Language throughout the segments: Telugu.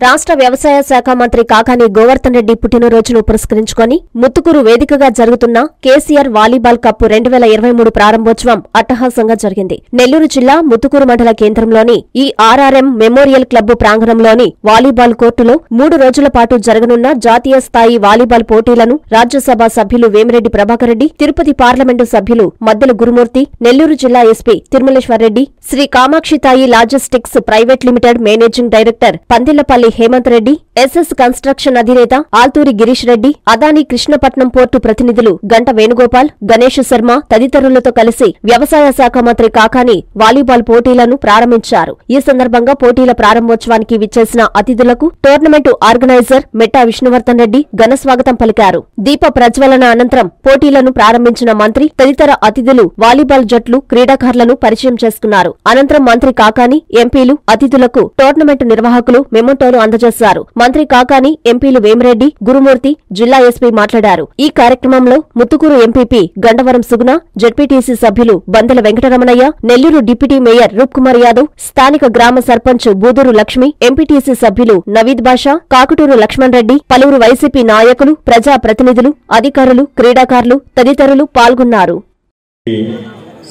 రాష్ట్ర వ్యవసాయ శాఖ మంత్రి కాకాని గోవర్ధన్ రెడ్డి పుట్టినరోజును పురస్కరించుకొని ముత్తుకూరు వేదికగా జరుగుతున్న కేసీఆర్ వాలీబాల్ కప్ 2023 ప్రారంభోత్సవం అట్టహాసంగా జరిగింది. నెల్లూరు జిల్లా ముత్తుకూరు మండల కేంద్రంలోని ఈ ఆర్ఆర్ఎం మెమోరియల్ క్లబ్ ప్రాంగణంలోని వాలీబాల్ కోర్టులో 3 రోజుల పాటు జరగనున్న జాతీయ స్థాయి వాలీబాల్ పోటీలను రాజ్యసభ సభ్యులు వేమిరెడ్డి ప్రభాకర్ రెడ్డి, తిరుపతి పార్లమెంటు సభ్యులు మద్దెల గురుమూర్తి, నెల్లూరు జిల్లా SP Tirumaleswarareddy, Sri Kamakshitai logistics private limited managing director Pandillapalli Hemanth Reddy, SS construction అధినేత ఆల్తూరి గిరీష్ రెడ్డి, అదానీ కృష్ణపట్నం పోర్టు ప్రతినిధులు గంట వేణుగోపాల్, గణేష్ శర్మ తదితరులతో కలిసి వ్యవసాయ శాఖ మంత్రి కాకాని వాలీబాల్ పోటీలను ప్రారంభించారు. ఈ సందర్భంగా పోటీల ప్రారంభోత్సవానికి విచ్చేసిన అతిథులకు టోర్నమెంటు ఆర్గనైజర్ మెట్టా విష్ణువర్ధన్ రెడ్డి ఘన స్వాగతం పలికారు. దీప ప్రజ్వలన అనంతరం పోటీలను ప్రారంభించిన మంత్రి తదితర అతిథులు వాలీబాల్ జట్లు, క్రీడాకారులను పరిచయం చేసుకున్నారు. అనంతరం మంత్రి కాకాని, ఎంపీలు, అతిథులకు టోర్నమెంటు నిర్వాహకులు మెమోటోలు అందజేశారు. మంత్రి కాకాని, ఎంపీలు వేమిరెడ్డి, గురుమూర్తి, జిల్లా ఎస్పీ మాట్లాడారు. ఈ కార్యక్రమంలో ముత్తుకూరు ఎంపీపీ గండవరం సుగుణ, జెడ్పీటీసీ సభ్యులు బందెల వెంకటరమణయ్య, నెల్లూరు డిప్యూటీ మేయర్ రూప్ కుమార్ యాదవ్, స్థానిక గ్రామ సర్పంచ్ బూదూరు లక్ష్మి, ఎంపీటీసీ సభ్యులు నవీద్ బాషా, కాకుటూరు లక్ష్మణ్ రెడ్డి, పలువురు వైసీపీ నాయకులు, ప్రజా ప్రతినిధులు, అధికారులు, క్రీడాకారులు తదితరులు పాల్గొన్నారు.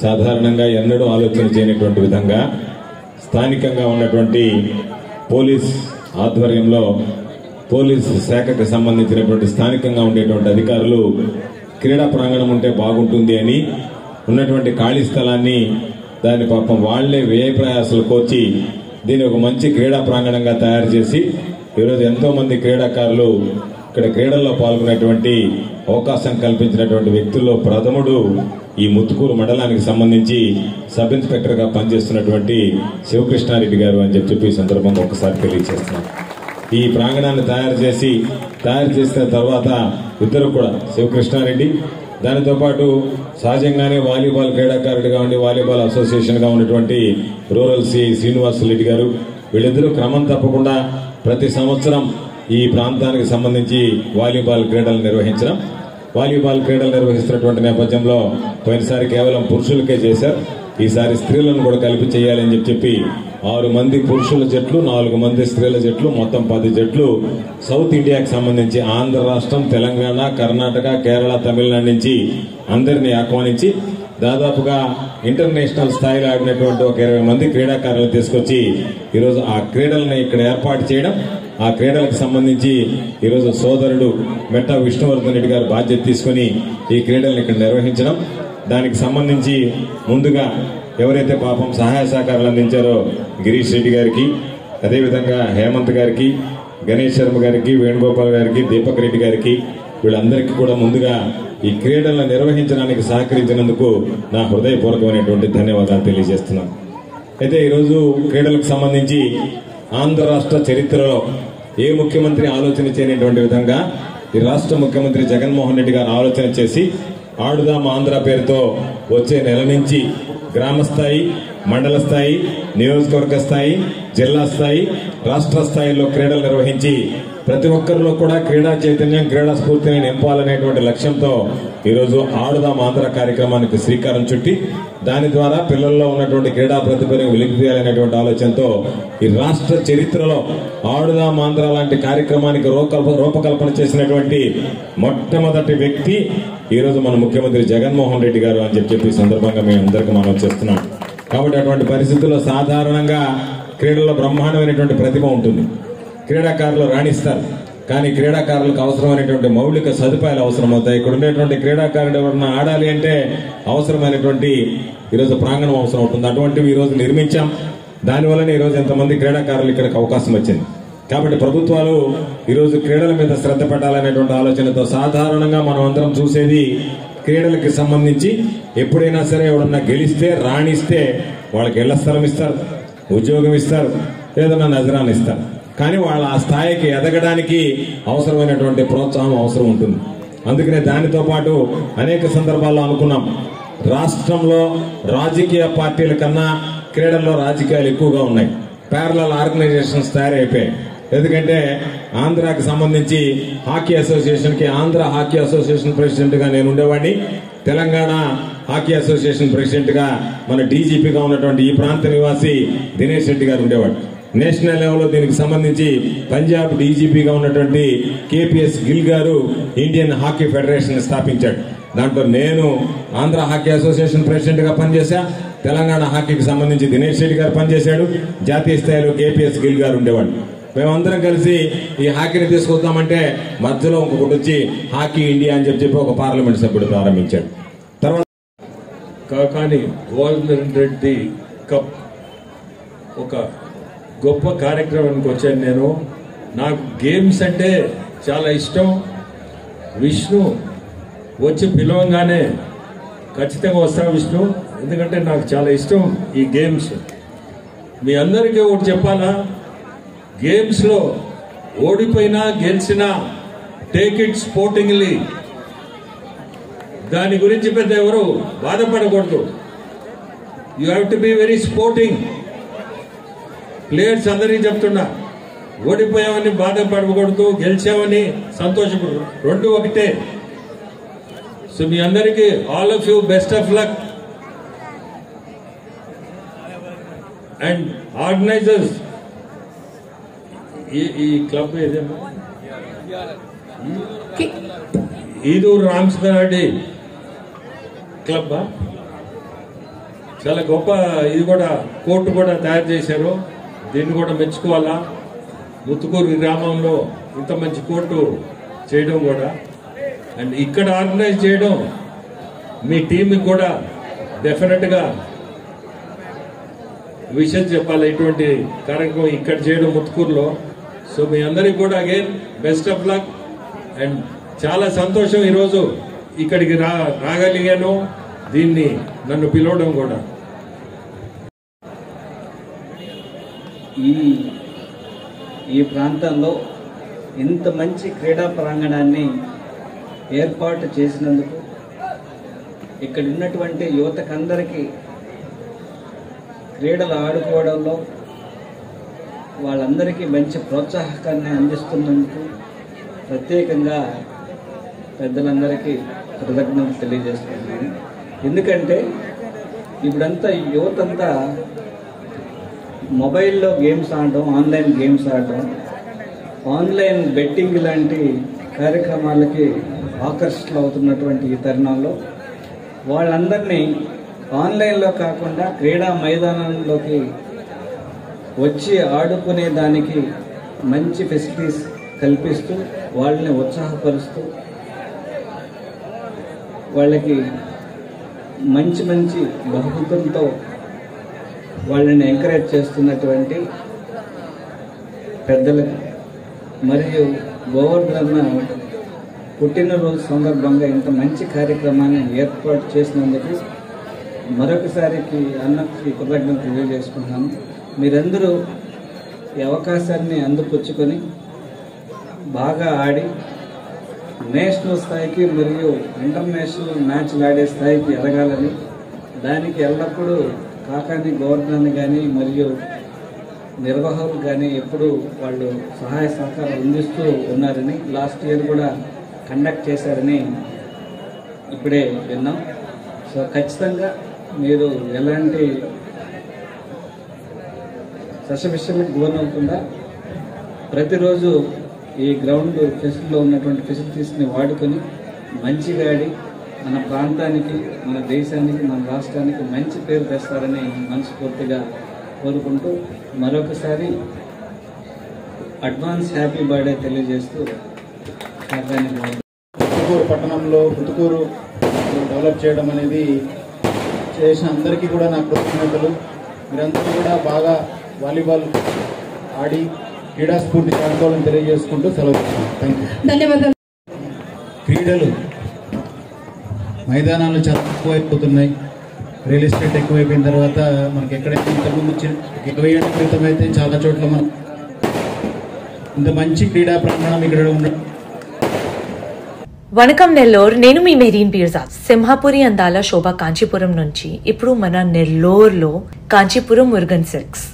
సాధారణంగా ఎన్నడూ ఆలోచన చేయనటువంటి విధంగా స్థానికంగా ఉన్నటువంటి పోలీస్ ఆధ్వర్యంలో పోలీస్ శాఖకు సంబంధించినటువంటి స్థానికంగా ఉండేటువంటి అధికారులు క్రీడా ప్రాంగణం ఉంటే బాగుంటుంది అని ఉన్నటువంటి ఖాళీ స్థలాన్ని దాని పాపం వాళ్లే వ్యయ ప్రయాసాలు కోర్చి దీన్ని ఒక మంచి క్రీడా ప్రాంగణంగా తయారు చేసి ఈరోజు ఎంతో మంది క్రీడాకారులు ఇక్కడ క్రీడల్లో పాల్గొనేటువంటి అవకాశం కల్పించినటువంటి వ్యక్తుల్లో ప్రథముడు ఈ ముత్తుకూరు మండలానికి సంబంధించి సబ్ ఇన్స్పెక్టర్ గా పనిచేస్తున్నటువంటి శివకృష్ణారెడ్డి గారు అని చెప్పి ఈ సందర్భంగా ఒకసారి తెలియజేస్తున్నాం. ఈ ప్రాంగణాన్ని తయారు చేసిన తర్వాత ఇద్దరు కూడా శివకృష్ణారెడ్డి, దానితో పాటు సహజంగానే వాలీబాల్ క్రీడాకారుడిగా ఉండి వాలీబాల్ అసోసియేషన్ గా ఉన్నటువంటి రూరల్ సి శ్రీనివాసరెడ్డి గారు, వీళ్ళిద్దరూ క్రమం తప్పకుండా ప్రతి సంవత్సరం ఈ ప్రాంతానికి సంబంధించి వాలీబాల్ క్రీడలు నిర్వహించడం, వాలీబాల్ క్రీడలు నిర్వహిస్తున్నటువంటి నేపథ్యంలో పోయినసారి కేవలం పురుషులకే చేశారు. ఈసారి స్త్రీలను కూడా కలిపి చేయాలని చెప్పి 6 మంది పురుషుల జట్లు, 4 మంది స్త్రీల జట్లు, మొత్తం 10 జట్లు సౌత్ ఇండియాకి సంబంధించి ఆంధ్ర రాష్ట్రం, తెలంగాణ, కర్ణాటక, కేరళ, తమిళనాడు నుంచి అందరినీ ఆహ్వానించి దాదాపుగా ఇంటర్నేషనల్ స్థాయిలో ఆడినటువంటి ఒక 20 మంది క్రీడాకారులను తీసుకొచ్చి ఈరోజు ఆ క్రీడలను ఇక్కడ ఏర్పాటు చేయడం, ఆ క్రీడలకు సంబంధించి ఈరోజు సోదరుడు మెట్టా విష్ణువర్ధన్ రెడ్డి గారు బాధ్యత తీసుకుని ఈ క్రీడలను ఇక్కడ నిర్వహించడం, దానికి సంబంధించి ముందుగా ఎవరైతే పాపం సహాయ సహకారాలు అందించారో గిరీష్ రెడ్డి గారికి, అదేవిధంగా హేమంత్ గారికి, గణేష్ శర్మ గారికి, వేణుగోపాల్ గారికి, దీపక్ రెడ్డి గారికి, వీళ్ళందరికీ కూడా ముందుగా ఈ క్రీడలను నిర్వహించడానికి సహకరించినందుకు నా హృదయపూర్వకమైనటువంటి ధన్యవాదాలు తెలియజేస్తున్నాను. అయితే ఈరోజు క్రీడలకు సంబంధించి ఆంధ్ర రాష్ట్ర చరిత్రలో ఏ ముఖ్యమంత్రి ఆలోచన చేయనటువంటి విధంగా ఈ రాష్ట్ర ముఖ్యమంత్రి జగన్మోహన్ రెడ్డి గారు ఆలోచన చేసి ఆడుదాం ఆంధ్ర పేరుతో వచ్చే నెల నుంచి గ్రామ స్థాయి, మండల స్థాయి, నియోజకవర్గ స్థాయి, జిల్లా స్థాయి, రాష్ట్ర స్థాయిలో క్రీడలు నిర్వహించి ప్రతి ఒక్కరిలో కూడా క్రీడా చైతన్యం, క్రీడా స్ఫూర్తిని నింపాలనేటువంటి లక్ష్యంతో ఈరోజు ఆడుదాం ఆంధ్ర కార్యక్రమానికి శ్రీకారం చుట్టి దాని ద్వారా పిల్లల్లో ఉన్నటువంటి క్రీడా ప్రతిభను వెలికితీయాలనేటువంటి ఆలోచనతో ఈ రాష్ట్ర చరిత్రలో ఆడుదాం ఆంధ్ర లాంటి కార్యక్రమానికి రూపకల్పన చేసినటువంటి మొట్టమొదటి వ్యక్తి ఈరోజు మన ముఖ్యమంత్రి జగన్మోహన్ రెడ్డి గారు అని చెప్పి ఈ సందర్భంగా మేము అందరికీ మనం చేస్తున్నాం. కాబట్టి అటువంటి పరిస్థితుల్లో సాధారణంగా క్రీడల్లో బ్రహ్మాండమైనటువంటి ప్రతిభ ఉంటుంది, క్రీడాకారులు రాణిస్తారు. కానీ క్రీడాకారులకు అవసరమైనటువంటి మౌలిక సదుపాయాలు అవసరమవుతాయి. ఇక్కడ ఉండేటువంటి క్రీడాకారుడు ఎవరన్నా ఆడాలి అంటే అవసరమైనటువంటి ఈరోజు ప్రాంగణం అవసరం అవుతుంది. అటువంటివి ఈరోజు నిర్మించాం. దానివల్లనే ఈరోజు ఎంతమంది క్రీడాకారులు ఇక్కడికి అవకాశం వచ్చింది. కాబట్టి ప్రభుత్వాలు ఈరోజు క్రీడల మీద శ్రద్ధ పెట్టాలనేటువంటి ఆలోచనతో సాధారణంగా మనం అందరం చూసేది క్రీడలకి సంబంధించి ఎప్పుడైనా సరే ఎవడన్నా గెలిస్తే, రాణిస్తే వాళ్ళకి ఇళ్ల స్థలం ఇస్తారు, ఉద్యోగం ఇస్తారు, ఏదన్నా నజరాన్ని ఇస్తారు. కానీ వాళ్ళ ఆ స్థాయికి ఎదగడానికి అవసరమైనటువంటి ప్రోత్సాహం అవసరం ఉంటుంది. అందుకనే దానితో పాటు అనేక సందర్భాల్లో అనుకున్నాం, రాష్ట్రంలో రాజకీయ పార్టీల కన్నా క్రీడల్లో రాజకీయాలు ఎక్కువగా ఉన్నాయి. ప్యారలల్ ఆర్గనైజేషన్స్ తయారైపోయాయి. ఎందుకంటే ఆంధ్రాకి సంబంధించి హాకీ అసోసియేషన్ కి ఆంధ్ర హాకీ అసోసియేషన్ ప్రెసిడెంట్ గా నేను ఉండేవాడిని, తెలంగాణ హాకీ అసోసియేషన్ ప్రెసిడెంట్ గా మన డీజీపీగా ఉన్నటువంటి ఈ ప్రాంత నివాసి దినేష్ రెడ్డి గారు ఉండేవాడు. నేషనల్ లెవెల్లో దీనికి సంబంధించి పంజాబ్ డీజీపీగా ఉన్నటువంటి కేపీఎస్ గిల్ గారు ఇండియన్ హాకీ ఫెడరేషన్ స్థాపించాడు. దాంట్లో నేను ఆంధ్ర హాకీ అసోసియేషన్ ప్రెసిడెంట్ గా పనిచేశా. తెలంగాణ హాకీకి సంబంధించి దినేష్ రెడ్డి గారు పనిచేశాడు. జాతీయ స్థాయిలో కేపీఎస్ గిల్ గారు ఉండేవాడు. మేమందరం కలిసి ఈ హాకీని తీసుకొద్దామంటే మధ్యలో ఇంకొకటి వచ్చి హాకీ ఇండియా అని చెప్పి ఒక పార్లమెంట్ సభ్యుడు ప్రారంభించాడు. తర్వాత కాకాని గోవర్ధన్ రెడ్డి కప్ ఒక గొప్ప కార్యక్రమానికి వచ్చాను నేను. నాకు గేమ్స్ అంటే చాలా ఇష్టం. విష్ణు వచ్చి పిలవంగానే ఖచ్చితంగా వస్తాను విష్ణు, ఎందుకంటే నాకు చాలా ఇష్టం ఈ గేమ్స్. మీ అందరికీ ఒకటి చెప్పాలా, గేమ్స్లో ఓడిపోయినా గెలిచినా టేక్ ఇట్ స్పోర్టింగ్లీ. దాని గురించి పెద్ద ఎవరు బాధపడకూడదు. You have to be very sporting. Players అందరికీ చెప్తున్నా, ఓడిపోయామని బాధపడకూడదు, గెలిచామని సంతోషపడు, రెండు ఒకటే. సో మీ అందరికీ all of you best of luck. And organisers, ఈ క్లబ్ ఏదేమో ఈదూరు రామచంద్రారెడ్డి క్లబ్ చాలా గొప్ప. ఇది కూడా కోర్టు కూడా తయారు చేశారు, దీన్ని కూడా మెచ్చుకోవాలా. ముత్తుకూరు గ్రామంలో ఇంత మంచి కోర్టు చేయడం కూడా, అండ్ ఇక్కడ ఆర్గనైజ్ చేయడం మీ టీంకి కూడా డెఫినెట్గా విషయం చెప్పాలి. ఇటువంటి కార్యక్రమం ఇక్కడ చేయడం ముత్తుకూరులో. సో మీ అందరికి కూడా again best of luck. And చాలా సంతోషం ఈరోజు ఇక్కడికి రాగలిగాను, దీన్ని నన్ను పిలవడం కూడా. ఈ ప్రాంతంలో ఇంత మంచి క్రీడా ప్రాంగణాన్ని ఏర్పాటు చేసినందుకు ఇక్కడ ఉన్నటువంటి యువతకందరికీ క్రీడలు ఆడుకోవడంలో వాళ్ళందరికీ మంచి ప్రోత్సాహకాన్ని అందిస్తున్నందుకు ప్రత్యేకంగా పెద్దలందరికీ కృతజ్ఞతలు తెలియజేస్తున్నాను. ఎందుకంటే ఇప్పుడంతా యువతంతా మొబైల్లో గేమ్స్ ఆడడం, ఆన్లైన్ గేమ్స్ ఆడడం, ఆన్లైన్ బెట్టింగ్ లాంటి కార్యక్రమాలకి ఆకర్షితులు అవుతున్నటువంటి ఈ తరుణంలో వాళ్ళందరినీ ఆన్లైన్లో కాకుండా క్రీడా మైదానంలోకి వచ్చి ఆడుకునే దానికి మంచి ఫెసిలిటీస్ కల్పిస్తూ వాళ్ళని ఉత్సాహపరుస్తూ వాళ్ళకి మంచి మంచి బహుమతులతో వాళ్ళని ఎంకరేజ్ చేస్తున్నటువంటి పెద్దలకు మరియు గోవర్ధన పుట్టినరోజు సందర్భంగా ఇంత మంచి కార్యక్రమాన్ని ఏర్పాటు చేసినందుకు మరొకసారికి అన్నకి కృతజ్ఞతలు తెలియజేసుకుంటున్నాను. మీరందరూ ఈ అవకాశాన్ని అందిపుచ్చుకొని బాగా ఆడి నేషనల్ స్థాయికి మరియు ఇంటర్నేషనల్ మ్యాచ్లు ఆడే స్థాయికి ఎదగాలని, దానికి ఎల్లప్పుడూ కాకాని గోవర్ధన్ కానీ మరియు నిర్వాహకులు కానీ ఎప్పుడు వాళ్ళు సహాయ సహకారాలు అందిస్తూ ఉన్నారని, లాస్ట్ ఇయర్ కూడా కండక్ట్ చేశారని ఇప్పుడే విన్నాం. సో ఖచ్చితంగా మీరు ఎలాంటి సశవిషయానికి గురవుకుండా ప్రతిరోజు ఈ గ్రౌండ్ ఫెసిలిటీలో ఉన్నటువంటి ఫెసిలిటీస్ని వాడుకొని మంచిగా ఆడి మన ప్రాంతానికి, మన దేశానికి, మన రాష్ట్రానికి మంచి పేరు తెస్తారని మనస్ఫూర్తిగా కోరుకుంటూ మరొకసారి అడ్వాన్స్ హ్యాపీ బర్త్డే తెలియజేస్తూ ముత్తుకూరు పట్టణంలో ముత్తుకూరు డెవలప్ చేయడం అనేది చేసిన అందరికీ కూడా నా కృతజ్ఞతలు. మీరందరూ కూడా బాగా వాలీబాల్ ఆడి క్రీడా స్ఫూర్తి చాటుకోవాలని తెలియజేసుకుంటూ సెలవు తీసుకున్నాను. ధన్యవాదాలు. క్రీడలు మైదానాలు చాలా ఎక్కువైపోతున్నాయి. రియల్ ఎస్టేట్ ఎక్కువైపోయిన తర్వాత మనకి ఎక్కడైతే ఇంతకుముందు 20 ఏళ్ల క్రితం అయితే చాలా చోట్ల మనం ఇంత మంచి క్రీడా ప్రాంగణం ఇక్కడ ఉండడం. వణకం నెల్లూరు, నేను మీ మెరీన్ పీర్జాద్. సింహాపురి అందాల శోభ కాంచీపురం నుంచి ఇప్పుడు మన నెల్లూరులో కాంచీపురం మురుగన్ సిల్క్స్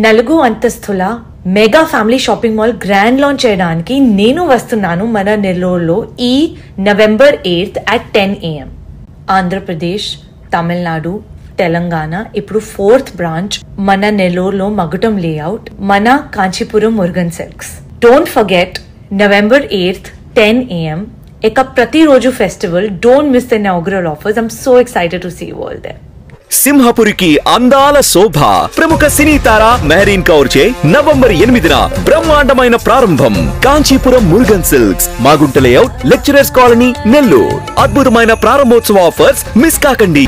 4 అంతస్తుల mega family shopping mall grand launch చేయడానికి నేను వస్తున్నాను మన నెల్లూరులో ఈ November 8th at 10 AM. Andhra Pradesh, Tamil Nadu, Telangana ఇప్పుడు 4th బ్రాంచ్ మన నెల్లూరులో మగుటం లేఅవుట్ మన Kanchipuram Murugan silks. Don't forget November 8th 10 AM ఇక ప్రతిరోజు festival. Don't miss the inaugural offers. I'm so excited to see you all there. సింహపురికి అందాల శోభ ప్రముఖ సినీ తార మెహరీన్ కౌర్ చే నవంబర్ 8న బ్రహ్మాండమైన ప్రారంభం. Kanchipuram Murugan silks, Magunta layout, lecturers colony, Nellore. అద్భుతమైన ప్రారంభోత్సవ ఆఫర్స్ మిస్ కాకండి.